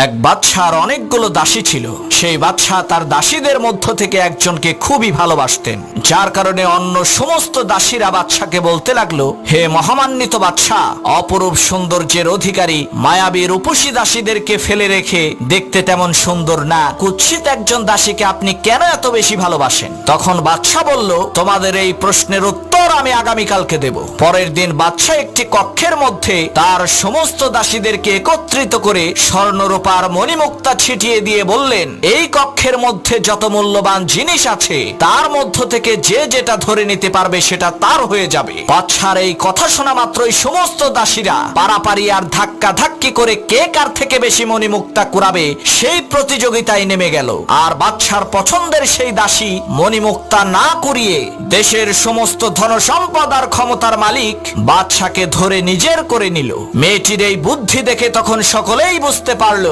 এক বাদশার অনেকগুলো দাসী ছিল। সেই বাদশা তার দাসীদের মধ্য থেকে একজনকে খুবই ভালোবাসতেন, যার কারণে অন্য সমস্ত দাসীরা বাদশাকে বলতে লাগলো, হে মহামান্বিত বাদশা, অপরূপ সৌন্দর্যের অধিকারী মায়াবী রূপসী দাসীদেরকে ফেলে রেখে দেখতে তেমন সুন্দর না কুৎসিত একজন দাসীকে আপনি কেন এত বেশি ভালোবাসেন? তখন বাদশা বলল, তোমাদের এই প্রশ্নের উত্তর আমি আগামীকালকে দেব। পরের দিন বাদশা একটি কক্ষের মধ্যে তার সমস্ত দাসীদেরকে একত্রিত করে স্বর্ণরূপার মণিমুক্তা ছিটিয়ে দিয়ে বললেন, এই কক্ষের মধ্যে যত মূল্যবান জিনিস আছে তার মধ্য থেকে যে যেটা ধরে নিতে পারবে সেটা তার হয়ে যাবে। বাদশার এই কথা শোনা মাত্রই সমস্ত দাসীরা পারাপারি আর ধাক্কা ধাক্কি করে কে কার থেকে বেশি মণিমুক্তা কুড়াবে সেই প্রতিযোগিতায় নেমে গেল। আর বাদশার পছন্দের সেই দাসী মণিমুক্তা না কুড়িয়ে দেশের সমস্ত ধনসম্পদ আর ক্ষমতার মালিক বাদশাকে ধরে নিজের করে নিল। মেয়েটির এই বুদ্ধি দেখে তখন সকলেই বুঝতে পারল